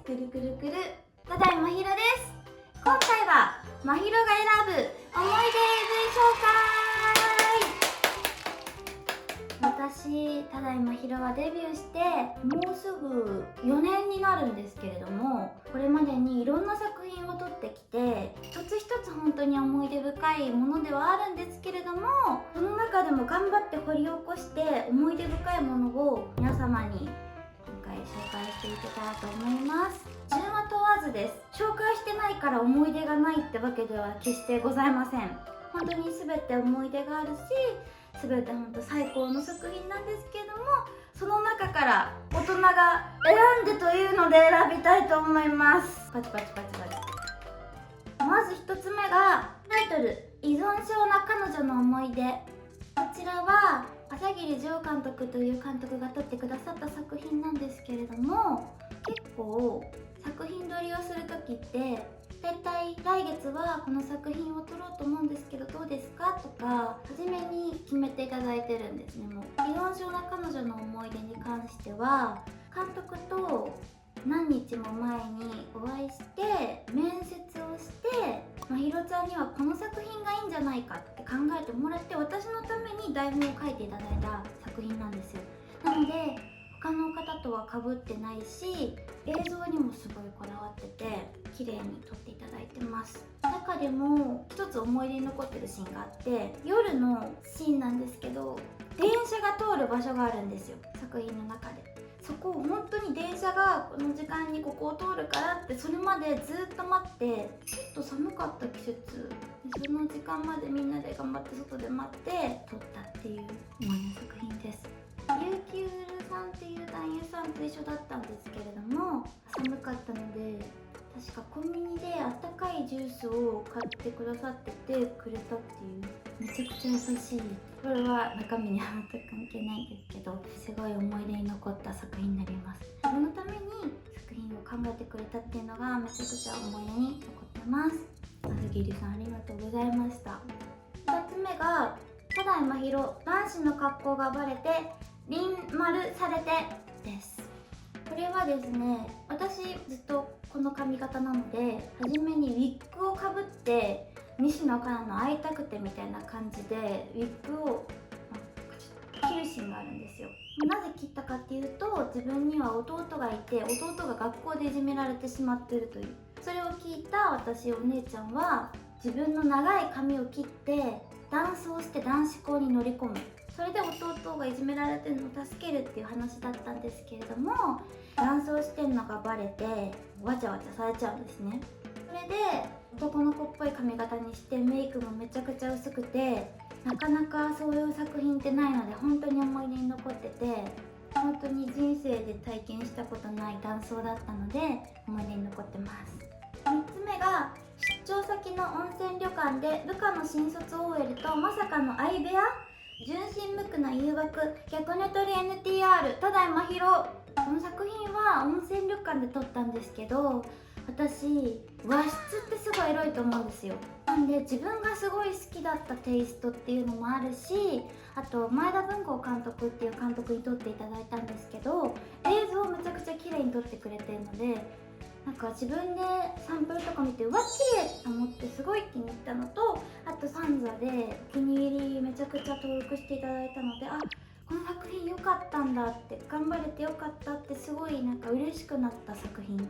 くるくるくる、ただいまひろです。今回はまひろが選ぶ思い出 AV 紹介。私、ただいまひろはデビューしてもうすぐ4年になるんですけれども、これまでにいろんな作品を撮ってきて、一つ一つ本当に思い出深いものではあるんですけれども、その中でも頑張って掘り起こして思い出深いものを皆様に今回紹介していけたらと思います。順は問わずです。紹介してないから思い出がないってわけでは決してございません。本当に全て思い出があるし、全て本当最高の作品なんですけども、その中から大人が選んでというので選びたいと思います。パチパチパチパチ。まず1つ目がタイトル、依存症な彼女の思い出。こちらは朝霧丈監督という監督が撮ってくださった作品なんですけれども、結構作品撮りをする時ってだいたい来月はこの作品を撮ろうと思うんですけどどうですかとか初めに決めていただいてるんですね。もう依存症な彼女の思い出に関しては監督と何日も前にお会いして面接をして、まひろちゃんにはこの作品がいいんじゃないかって考えてもらって、私のために台本を書いていただいた作品なんですよ。なので他の方とは被ってないし、映像にもすごいこだわってて綺麗に撮っていただいてます。中でも一つ思い出に残ってるシーンがあって、夜のシーンなんですけど、電車が通る場所があるんですよ、作品の中で。そこを本当に電車がこの時間にここを通るからって、それまでずっと待って、ちょっと寒かった季節でその時間までみんなで頑張って外で待って撮ったっていう思い出作品です。琉球さんっていう男優さんと一緒だったんですけれども、寒かったので確かコンビニであったかいジュースを買ってくださっててくれたっていう、めちゃくちゃ優しい。これは中身には全く関係ないんですけど、すごい思い出に残った作品になります。自分のために作品を考えてくれたっていうのがめちゃくちゃ思い出に残ってます。朝霧さんありがとうございました。2つ目がただいまひろ、男子の格好がバレてリン丸されてです。これはですね、私ずっとこの髪型なので、初めにウィッグをかぶって西野カナの会いたくてみたいな感じでウィッグを切るシーンがあるんですよ。なぜ切ったかっていうと、自分には弟がいて、弟が学校でいじめられてしまっているという、それを聞いた私お姉ちゃんは自分の長い髪を切って男装して男子校に乗り込む。それで弟がいじめられてるのを助けるっていう話だったんですけれども、男装してるのがバレてわちゃわちゃされちゃうんですね。それで男の子っぽい髪型にしてメイクもめちゃくちゃ薄くて、なかなかそういう作品ってないので本当に思い出に残ってて、本当に人生で体験したことない男装だったので思い出に残ってます。3つ目が出張先の温泉旅館で部下の新卒 OL とまさかの相部屋、純真無垢な誘惑、逆寝取り NTR、ただいまひろ。この作品は温泉旅館で撮ったんですけど、私和室ってすごいエロいと思うんですよ。なんで自分がすごい好きだったテイストっていうのもあるし、あと前田文豪監督っていう監督に撮っていただいたんですけど、映像をめちゃくちゃ綺麗に撮ってくれてるので、なんか自分でサンプルとか見てうわ綺麗と思ってすごい気に入ったのと、あとサンザでお気に入りめちゃくちゃ登録していただいたので、あ、この作品良かったんだって、頑張れて良かったってすごいなんか嬉しくなった作品に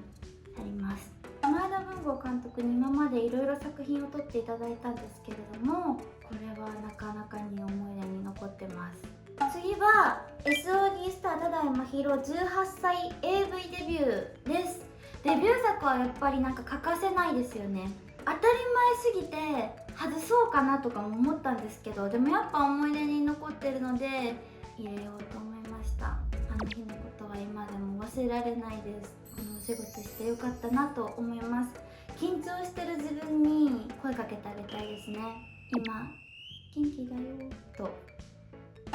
なります。前田文豪監督に今までいろいろ作品を撮っていただいたんですけれども、これはなかなかに思い出に残ってます。次は SOD スターただいまひろ18歳 AV デビューです。デビュー作はやっぱりなんか欠かせないですよね。当たり前すぎて外そうかなとかも思ったんですけど、でもやっぱ思い出に残ってるので入れようと思いました。あの日のことは今でも忘れられないです。このお仕事してよかったなと思います。緊張してる自分に声かけてあげたいですね。今元気だよと。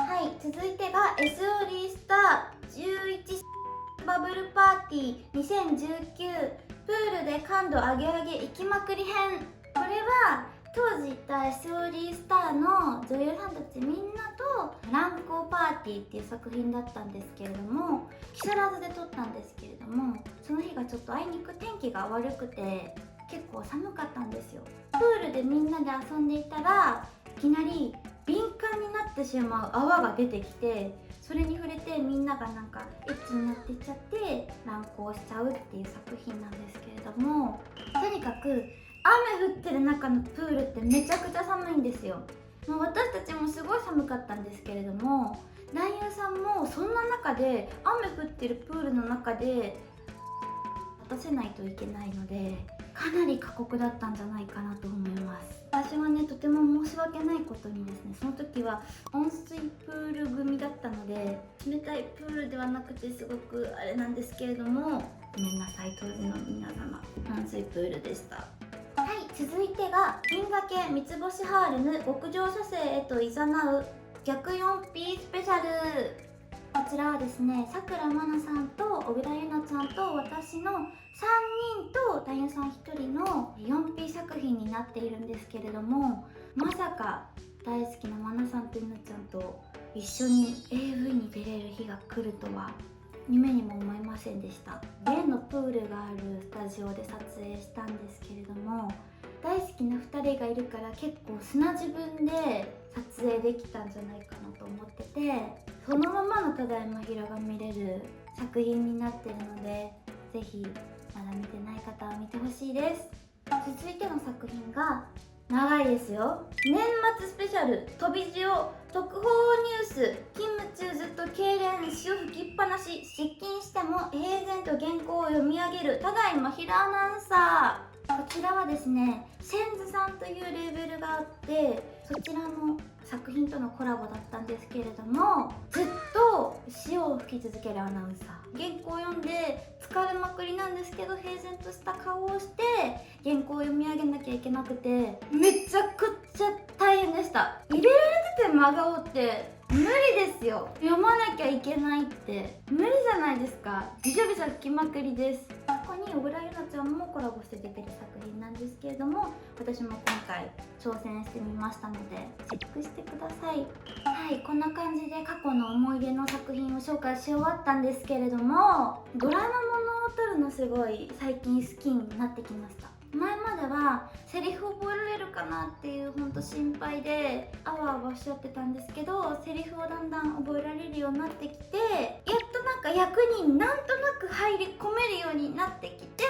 はい、続いてが SOD スター11バブルパーティー2019、プールで感度上げ上げ行きまくり編。これは当時いた SOD スターの女優さんたちみんなと乱交パーティーっていう作品だったんですけれども、木更津で撮ったんですけれども、その日ががちょっとあいにく天気が悪くて結構寒かったんですよ。プールでみんなで遊んでいたらいきなり敏感になってしまう泡が出てきて、それに触れてみんながなんかエッチになっていっちゃって乱交しちゃうっていう作品なんですけれども、とにかく雨降ってる中のプールってめちゃくちゃ寒いんですよ。私たちもすごい寒かったんですけれども、男優さんもそんな中で雨降ってるプールの中で立たせないといけないので、かなり過酷だったんじゃないかなと思います。私はね、とても申し訳ないことにですね、その時は温水プール組だったので、冷たいプールではなくてすごくあれなんですけれども、ごめんなさい当時の皆様、温水プールでした。はい、続いてが銀河系三つ星ハーレム極上射精へと誘う逆 4P スペシャル。こちらはですね、さくらまなさんと小倉優奈ちゃんと私の3人と男優さん1人の 4P 作品になっているんですけれども、まさか大好きなまなさんとゆなちゃんと一緒に AV に出れる日が来るとは夢にも思いませんでした。例のプールがあるスタジオで撮影したんですけれども、大好きな2人がいるから結構砂自分で撮影できたんじゃないかなと思ってて、そのままのただいまひろが見れる作品になってるので、ぜひまだ見てない方は見てほしいです。続いての作品が長いですよ。年末スペシャル飛び塩特報ニュース、勤務中ずっと痙攣、潮吹きっぱなし、失禁しても平然と原稿を読み上げるただいまひろアナウンサー。こちらはですね、センズさんというレーベルがあって、そちらの作品とのコラボだったんですけれども、ずっと潮を吹き続けるアナウンサー、原稿を読んで疲れまくりなんですけど平然とした顔をして原稿を読み上げなきゃいけなくて、めちゃくちゃ大変でした。入れられてて真顔って無理ですよ。読まなきゃいけないって無理じゃないですか。びしょびしょ吹きまくりです。ここに小倉優奈ちゃんもコラボして出てる作品なんですけれども、私も今回挑戦してみましたのでチェックしてください。はい、こんな感じで過去の思い出の作品を紹介し終わったんですけれども、ドラマものを撮るのすごい最近好きになってきました。前まではセリフ覚えられるかなっていうほんと心配であわあわしちゃってたんですけど、セリフをだんだん覚えられるようになってきて、やっとなんか役になんとなく入り込めるようになってきて、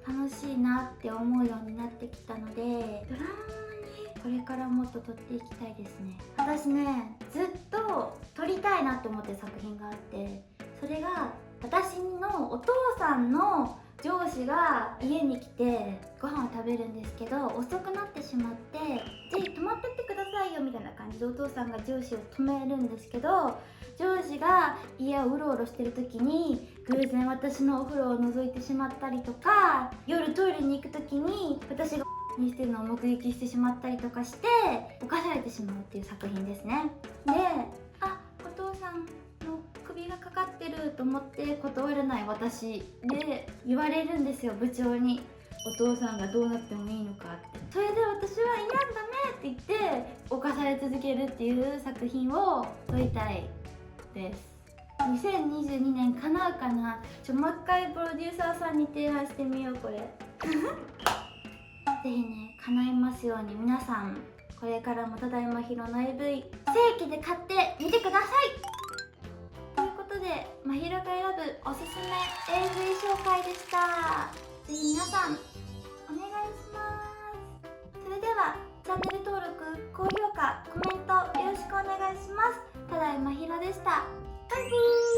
楽しいなって思うようになってきたので、ドラマはね、これからもっと撮っていきたいですね。私ね、ずっと撮りたいなって思ってる作品があって、それが私のお父さんの上司が家に来てご飯を食べるんですけど、遅くなってしまって、ぜひ泊まってってくださいよみたいな感じでお父さんが上司を止めるんですけど、上司が家をうろうろしてる時に偶然私のお風呂を覗いてしまったりとか、夜トイレに行く時に私がにしてるのを目撃してしまったりとかして犯されてしまうっていう作品ですね。で、お父さんの首がかかってると思って断れない私で言われるんですよ、部長に。お父さんがどうなってもいいのかって。それで私は「いやダメ」って言って犯され続けるっていう作品を撮りたいです。2022年叶うかな。もう一回プロデューサーさんに提案してみようこれぜひね、叶いますように。皆さんこれからもただいまひろの AV 正規で買ってみてください。ということで、まひろが選ぶおすすめ AV 紹介でした。ぜひ皆さんお願いします。それではチャンネル登録、高評価、コメントよろしくお願いします。ただいまひろでした。バイバーイ。